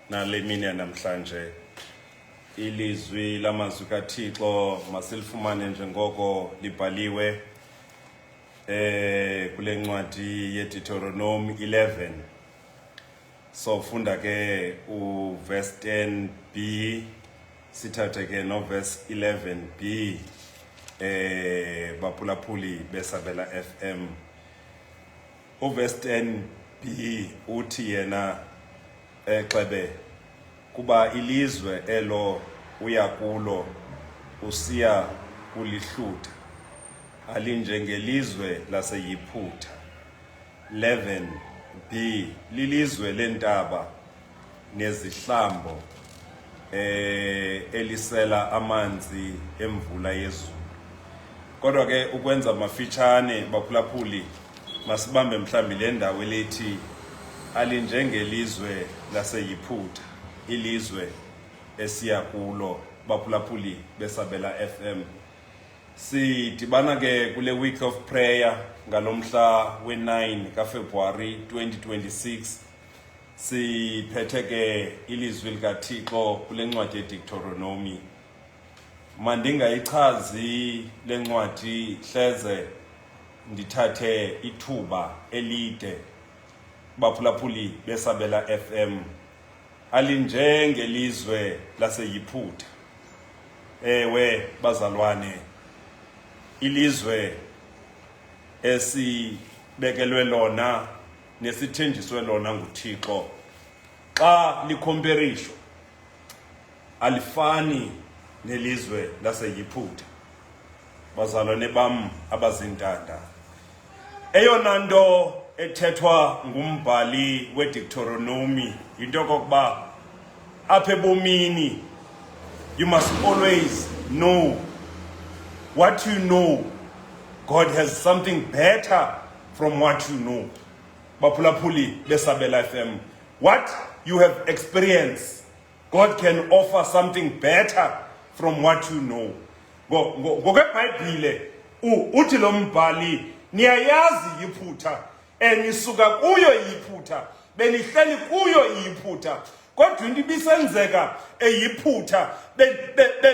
nale mini namhlanje ilizwi lamazwi kaThixo masilifumane njengoko libhaliwe kule ncwadi yeDeuteronomy 11. So funda ke uverse 10b sithathe ke no verse 11b baphulaphuli besabela FM. Uverse 10b uthi yena exebe kuba ilizwe elo uya kulo usiya kulihlutha alinjengelizwe laseYiphutha. 11b lilizwe lentaba nezihlambo elisela amanzi emvula yezulu. Kodwa ke ukwenza mafitshane baphulaphuli masibambe mhlambi le ndawo elithi alinjengelizwe laseYiphutha, ilizwe esiya kulo baphulaphuli besabela FM. Sidibana ke kule week of prayer ngalomhla we-9 kaFebruary 2026. Siphethe ke ilizwi likaThixo kule ncwadi yeDeuteronomy. Mandingayichazi le ncwadi hleze ndithathe ithuba elide baphulaphuli besabela FM. Alinjengelizwe laseYiphutha. Ewe bazalwane, ilizwe esibekelwe lona nesithenjiswe lona nguThixo xa likhomperishwa alifani nelizwe laseYiphutha. Bazalwane bam abazintanda, eyona nto ethethwa ngumbhali weDeuteronomy into kokuba apha ebomini you must always know what you know. God has something better from what you know. Baphulaphuli besabela FM, what you have experienced, God can offer something better from what you know. Ngokwebhayibhile uthi lo mbhali niyayazi iYiphutha enisuka kuyo iYiphutha benihleli kuyo iYiphutha kodwa into ibisenzeka eYiphutha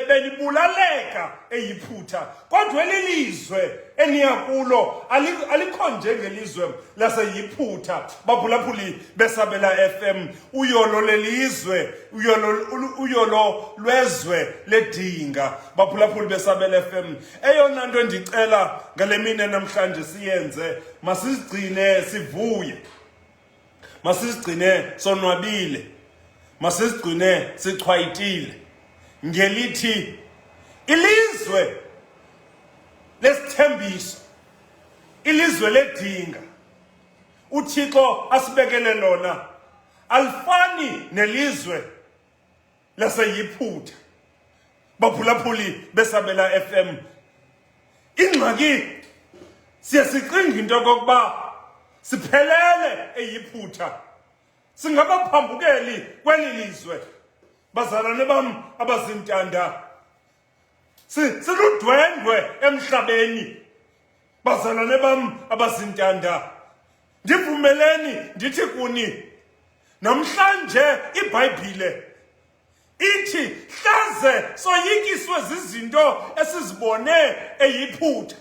benibulaleka eYiphutha kodwa elilizwe eniya kulo alikho njengelizwe laseYiphutha. Baphulaphuli besabela FM, uyolo lelizwe uyolo lwezwe ledinga. Baphulaphuli besabela FM, eyona nto ndicela ngale mini namhlanje siyenze, masizigcine sivuye, masizigcine sonwabile, masizigcine sichwayitile ngelithi ilizwe lesithembiso, ilizwe ledinga uThixo asibekele lona alifani nelizwe laseYiphutha. Baphulaphuli besabela FM, ingxaki siyasicinga into kokuba siphelele eYiphutha, singabaphambukeli kweli lizwe. Bazalwane bam abazintanda, siludwendwe emhlabeni. Bazalwane bam abazintanda, ndivumeleni ndithi kuni namhlanje iBhayibhile ithi hlaze soyikiswe zizinto esizibone eYiphutha,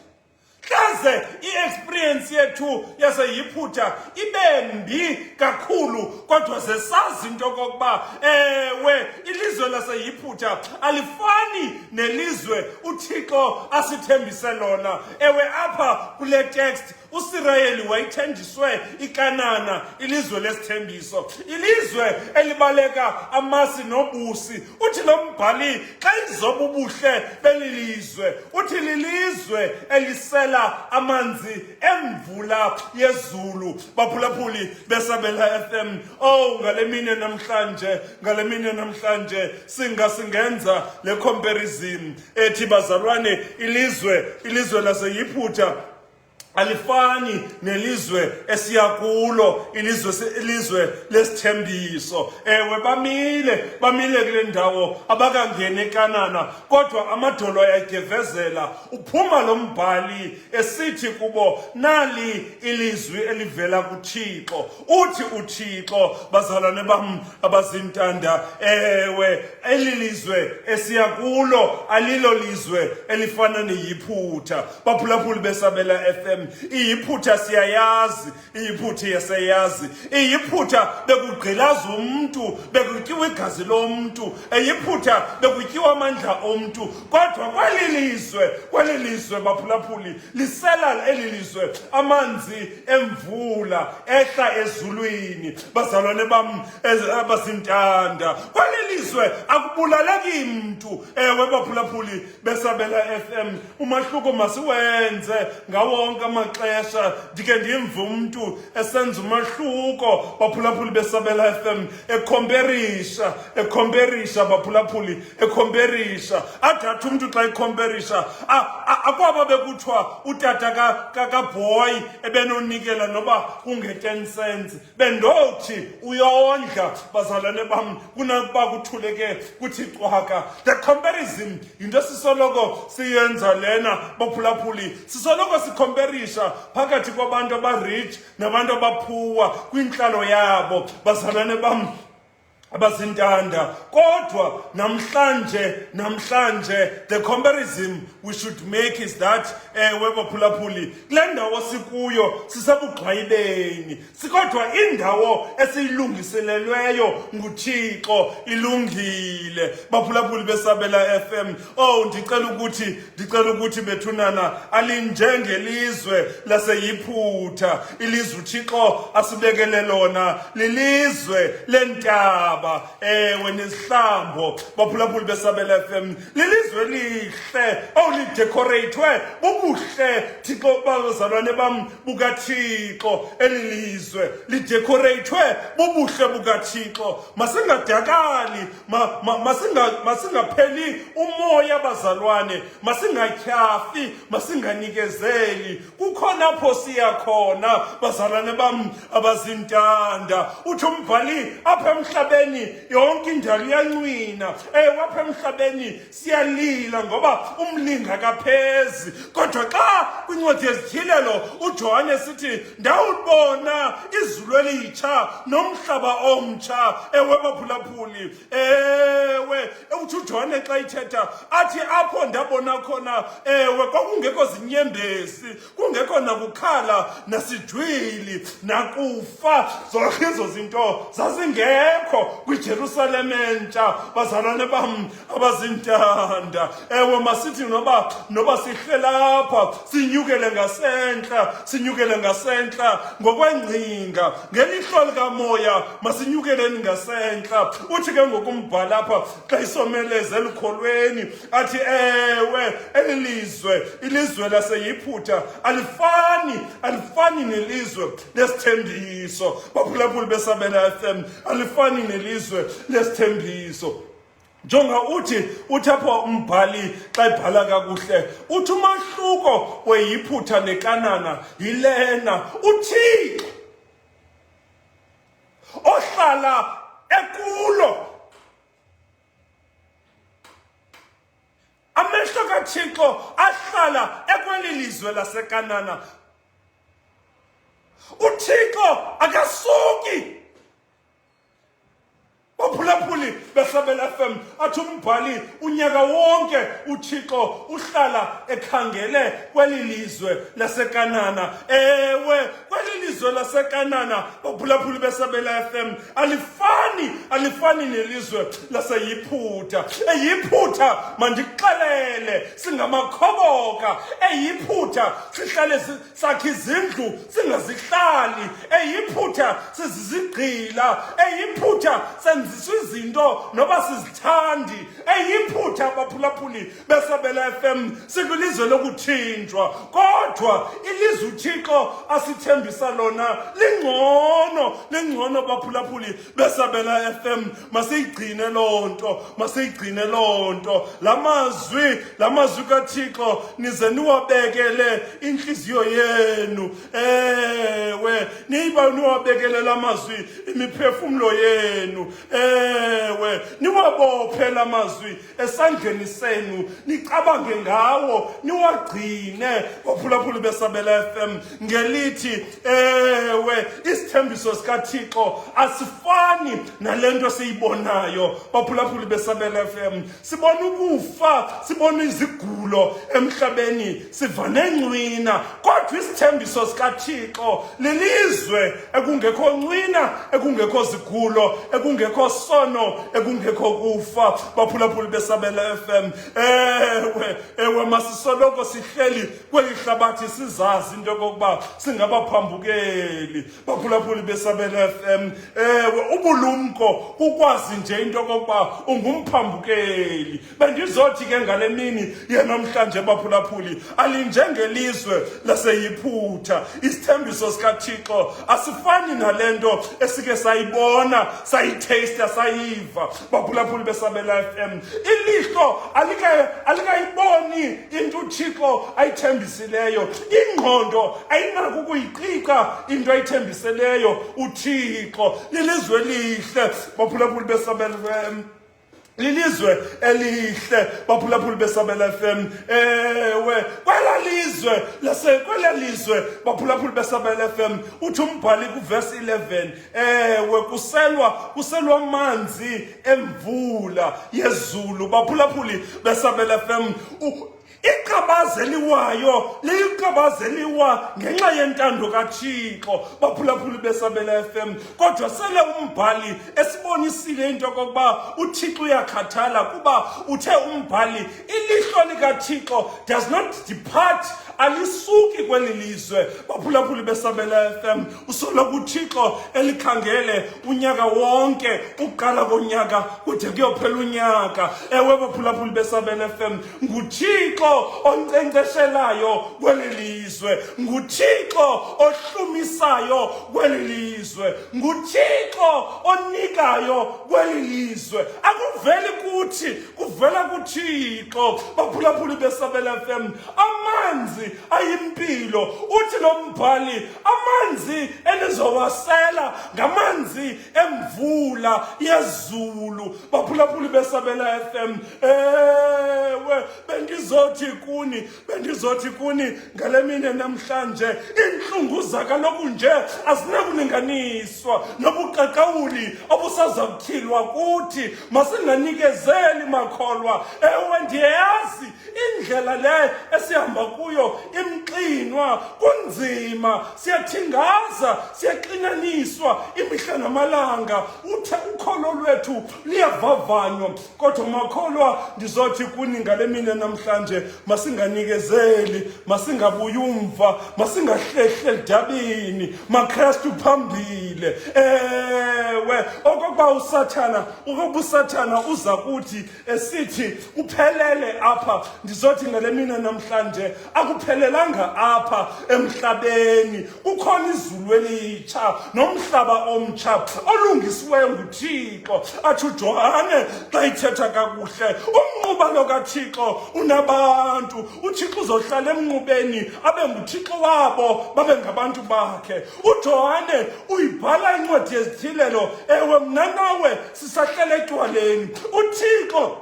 hlaze i-experience yethu yaseYiphutha ibembi kakhulu kodwa sesazi into kokuba ewe ilizwe laseYiphutha alifani nelizwe uThixo asithembise lona. Ewe apha kule text uSirayeli wayithenjiswe iKanana, ilizwe lesithembiso, ilizwe elibaleka amasi nobusi. Uthi lo mbhali xa izoba ubuhle belilizwe uthi lilizwe elisela amanzi emvula yezulu. Baphulaphuli besabela FM, ngale mini namhlanje singenza le comparison ethi bazalwane ilizwe laseYiphutha alifani nelizwe esiya kulo, ilizwe lesithembiso. Ewe bamile kule ndawo abakangene eKanana, kodwa amadolo ayagevezela. Uphuma lo mbhali esithi kubo, nali ilizwi elivela kuThixo. Uthi uThixo, bazalwane bam abazintanda, ewe elilizwe esiya kulo alilo lizwe elifana neyiphutha. Baphulaphuli beSabela FM, iyiphutha siyayazi, iyiphutha yaseyazi, iyiphutha bekugqilaza umuntu, bekutyiwa igazi lomuntu, iyiphutha bekutyiwa amandla omuntu. Kodwa kweli lizwe baphulaphuli, lisela elilizwe amanzi emvula ehla ezulwini. Bazalwane bam abazintanda, kweli lizwe akubulaleki mntu. Ewe baphulaphuli beSabela FM, umahluko masiwenze ngawonke amaxesha. Ndike ndimve umuntu esenza umahluko baphulaphuli beSabela FM, ekhomperisha baphulaphuli, ekhomperisha. Adatha umuntu xa ekhomperisha, akwaba bekuthiwa utata kaBoy ebenonikela noba kunge-10 cents, bendothi uyondla bazalwane bam kunakuba kuthuleke kuthi cwaka. The comparison yinto sisoloko siyenza lena baphulaphuli, sisoloko sikhomperisha phakathi kwabantu abarich nabantu abaphuwa kwintlalo yabo bazalwane bam abazintanda. Kodwa namhlanje the comparison we should make is that baphulaphuli, kule ndawo sikuyo sisebugxwayibeni, sikodwa indawo esiyilungiselelweyo nguThixo ilungile. Baphulaphuli beSabela FM, ndicela ukuthi bethunana alinjengelizwe laseyiphutha. Ilizwe uThixo asibekele lona lilizwe lentaba, ewe nezihlambo. Baphulaphuli beSabela FM, lilizwe lihle, lidecoratwe bubuhle Thixo. Bazalwane bam bukaThixo, elilizwe lidecoratwe bubuhle bukaThixo. Masingadakali, masingapheli umoya bazalwane, masingatyhafi, masinganikezeli. Kukhona apho siya khona bazalwane bam abazintanda. Uthi umbhali apha emhlabeni yonke indalo iyancwina, apha emhlabeni siyalila ngoba umlinga kaphezi. Kodwa xa kwincwadi yezithilelo uJohane sithi, ndawubona izulu elitsha nomhlaba omtsha. Ewe baphulaphuli, uthi uJohane xa ithetha athi apho ndabona khona, kwakungekho zinyembezi, kungekho nakukhala nasijwili nakufa. Zonke ezo zinto zazingekho kwiJerusalem entsha bazalwane bam abazintanda. Masithi noba sihle lapha sinyukele ngasentla ngokwengcinga, ngelihlo likamoya masinyukeleni ngasentla. Uthi ke ngokumbhala lapha xa isomeleze elukholweni athi ilizwe laseyiphutha alifani nelizwe lesithembiso. Baphulaphuli beSabela FM, alifani nelizwe lesithembiso. Jonga uthi apho umbhali xa ibhala kakuhle, uthi umahluko weyiphutha neKanana yilena: uThixo ohlala ekulo. Amehlo kaThixo ahlala ekweli lizwe laseKanana. uThixo akasuki. Baphulaphuli beSabela FM, athi umbhali unyaka wonke uThixo uhlala ekhangele kweli lizwe laseKanana. Kweli lizwe laseKanana baphulaphuli beSabela FM, alifani nelizwe laseyiphutha. Eyiphutha mandikuxelele singamakhoboka. Eyiphutha sihlale sakhe izindlu singazihlali. Eyiphutha sizizigqila. Eyiphutha senziswa izinto noba sizithandi. Eyiphutha baphulaphuli beSabela FM, sikwilizwe lokuthinjwa. Kodwa ilizwe uThixo asithembisa lona lingcono baphulaphuli beSabela FM. FM masiyigcine lonto, masiyigcine lonto. Lamazwi kaThixo nize niwabekele inhliziyo yenu. Ewe, niba niwabekele lamazwi imiphefumulo yenu. Ewe, niwabophe lamazwi esandleni senu, nicabange ngawo, niwagcine. Baphulaphuli beSabela FM ngelithi ewe, isithembiso sikaThixo asifani nalento siyibonayo. Baphulaphuli beSabela FM sibona ukufa, sibona izigulo emhlabeni, siva nencwina, kodwa isithembiso sikaThixo lilizwe ekungekho ncwina, ekungekho zigulo, ekungekho sono, ekungekho kufa. Baphulaphuli beSabela FM ewe masisoloko sihleli kweli hlabathi sizazi into yokokuba singabaphambukeli. Baphulaphuli beSabela FM ubulumko ukwazi nje into yokokuba ungumphambukeli. Bendizothi ke ngale mini yanamhlanje baphulaphuli alinjengelizwe laseYiphutha. Isithembiso sikaThixo asifani nalento esike sayibona, sayitaste, sayiva. Baphulaphuli beSabela FM ilihlo alikayiboni into uThixo ayithembisileyo, ingqondo ayinaki ukuyiqiqa into ayithembisileyo uThixo. Lilizwe elihle baphulaphuli beSabela FM, lilizwe elihle baphulaphuli beSabela FM. Ewe, kwela lizwe baphulaphuli beSabela FM uthi umbhali kuverse 11 ewe kuselwa amanzi emvula yezulu. Baphulaphuli beSabela FM liyiqabazeliwa ngenxa yentando kaThixo. Baphulaphuli beSabela FM kodwa sele umbhali esibonisile into yokokuba uThixo uyakhathala kuba uthe umbhali ilihlo likaThixo does not depart, alisuki kweli lizwe. Baphulaphuli beSabela FM usoloko uThixo elikhangele unyaka wonke, uqala konyaka kude kuyophela unyaka. Ewe baphulaphuli beSabela FM nguThixo onkcenkceshelayo kweli lizwe, nguThixo ohlumisayo kweli lizwe, nguThixo onikayo kweli lizwe. Akuveli kuthi, kuvela kuThixo. Baphulaphuli beSabela FM amanzi ayimpilo. Uthi lo mbhali amanzi enizowasela ngamanzi emvula yezulu. Baphulaphuli beSabela FM ewe bendizothi kuni ngale mini namhlanje inhlungu zakaloku nje azinakulinganiswa nobuqaqawuli obusaza kukhilwa kuthi masinganikezeli makholwa. Ewe ndiyazi indlela le esihamba kuyo imxinwa, kunzima, siyathingaza, siyaxinaniswa imihla namalanga. Ukholo lwethu liyavavanywa, kodwa makholwa ndizothi kuni ngale mini namhlanje masinganikezeli, masingabuyi umva, masingahlehle edabini, maKristu phambile. Ewe okokuba usathana uza kuthi esithi uphelele apha, ndizothi ngale mini namhlanje akuphelelanga apha emhlabeni. Kukhona izulu elitsha nomhlaba omtsha olungisiweyo nguThixo. Athi uJohane xa ithetha kakuhle umnquba lo kaThixo unabantu. uThixo uzohlala emnqubeni abe nguThixo wabo babe ngabantu bakhe. uJohane uyibhala incwadi yezithilelo. Ewe mna nawe sisahlala etywaleni. uThixo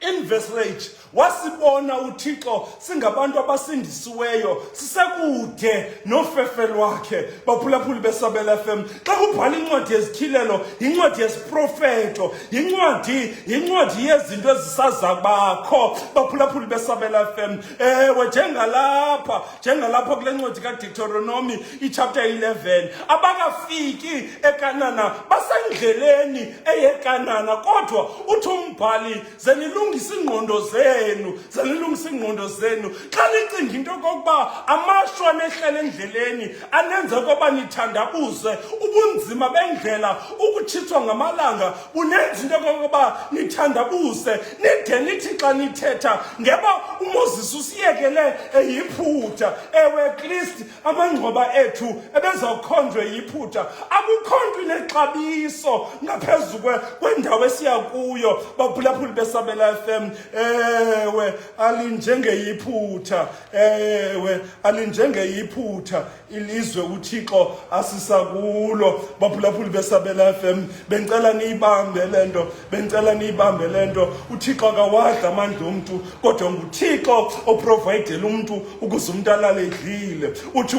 in verse 8 wasibona uThixo singabantu abasindisiweyo, sisekude nofefe lwakhe. Baphulaphuli beSabela FM xa kubhala incwadi yezithilelo, incwadi yesiprofeto, incwadi yezinto ezisaza bakho. Baphulaphuli beSabela FM ewe njengalapha kule ncwadi kaDeuteronomy ichapter 11 abakafiki eKanana basendleleni eyeKanana, kodwa uthi umbhali zenilungisa ingqondo zenu xa licinga into yokokuba amashwa nehlele endleleni anenza koba nithandabuze. Ubunzima bendlela, ukutshitswa ngamalanga bunenza into yokokuba nithandabuze, nide nithi xa nithetha ngeba uMoses usiyekele eyiphutha. Ewe at least amangcwaba ethu ebezawukhonjwe yiphutha. Akukho nto inexabiso ngaphezu kwendawo esiya kuyo. Baphulaphuli beSabela FM, ewe alinjengeyiphutha, ewe alinjengeyiphutha ilizwe uThixo asisakulo. Baphulaphuli beSabela FM, bengicela niyibambe lento, bengicela niyibambe lento. uThixo akawadla amandla omuntu, kodwa nguThixo oprovayidela umuntu ukuze umuntu alale edlile. uthi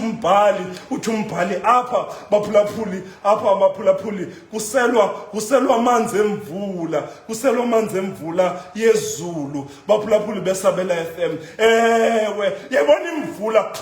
umbhali apha baphulaphuli, apha baphulaphuli kuselwa amanzi emvula, kuselwa amanzi emvula yezulu. Baphulaphuli beSabela FM, ewe yabona imvula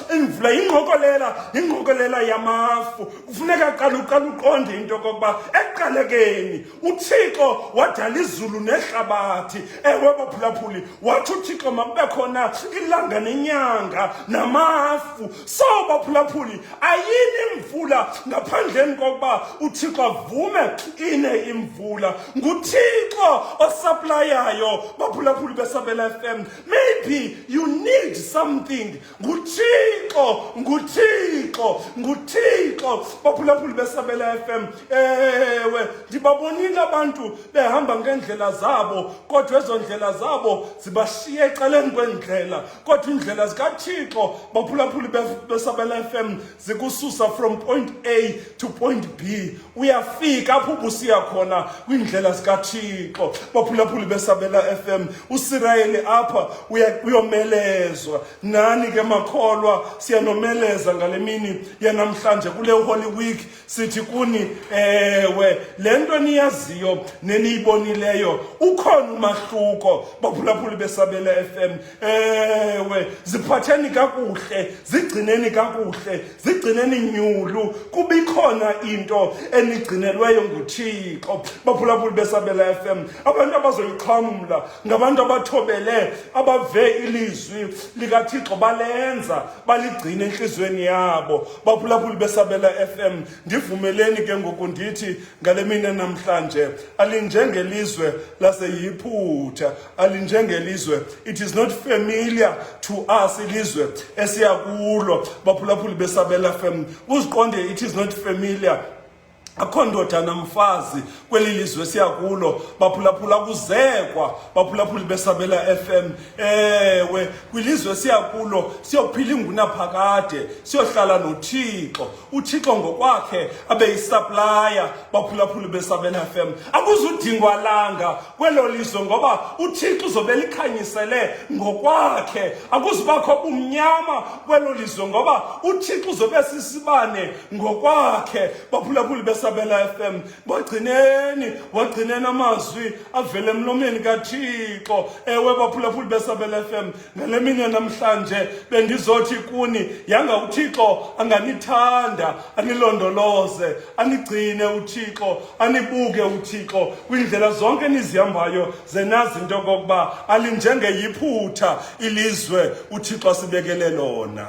ingqokolela yamafu. Kufuneka qala uqonde into kokuba ekuqalekeni uThixo wadala izulu nehlabathi. Ewe baphulaphuli, wathi uThixo makube khona ilanga nenyanga namafu. So baphulaphuli, ayini imvula ngaphandleni kokuba uThixo avume ine imvula. nguThixo osuplayayo. Baphulaphuli beSabela FM, maybe you need something. nguThixo. Baphulaphuli beSabela FM, ewe ndibabonile abantu behamba ngendlela zabo, kodwa ezo ndlela zabo zibashiya eceleni kwendlela. Kodwa indlela zikaThixo baphulaphuli beSabela FM zikususa from point A to point B. Uyafika apho ubusiya khona kwindlela zikaThixo. Baphulaphuli beSabela FM, uSirayeli apha uyomelezwa. Nani ke makholwa siyanomeleza ngale mini yanamhlanje kule Holy Week. Sithi kuni, ewe lento niyaziyo neniyibonileyo ukhona umahluko. Baphulaphuli beSabela FM, ewe ziphatheni kakuhle, zigcineni kakuhle, zigcineni nyulu. Kubikhona into enigcinelweyo nguThixo. Baphulaphuli beSabela FM, abantu abazoyiqhamla ngabantu abathobele, abave ilizwi likaThixo balenza, baligcine enhlizweni yabo. Baphulaphuli beSabela FM, ndivumeleni ke ngoku ndithi ngale mina namhlanje alinjengelizwe laseyiphutha, alinjengelizwe. It is not familiar to us ilizwe esiya kulo. Baphulaphuli beSabela FM, uziqonde it is not familiar. Akho ndoda namfazi kweli lizwe siya kulo. Baphulaphula kuzekwa. Baphulaphuli beSabela FM, ewe kwilizwe siya kulo siyophila ingunaphakade, siyohlala noThixo. uThixo ngokwakhe abe yisupplier. Baphulaphuli beSabela FM, akuzudingwa langa kwelo lizwe ngoba uThixo uzobe likhanyisele ngokwakhe. Akuzubakho bumnyama kwelo lizwe ngoba uThixo uzobe sisibane ngokwakhe. Baphulaphuli beSabela FM, wagcineni amazwi avele emlomeni kaThixo. Ewe baphulaphuli beSabela FM, ngale mini namhlanje bendizothi kuni, yanga uThixo anganithanda, anilondoloze, anigcine uThixo, anibuke uThixo kwindlela zonke nizihambayo. Zenazi into kokuba alinjengeyiphutha ilizwe uThixo asibekele lona.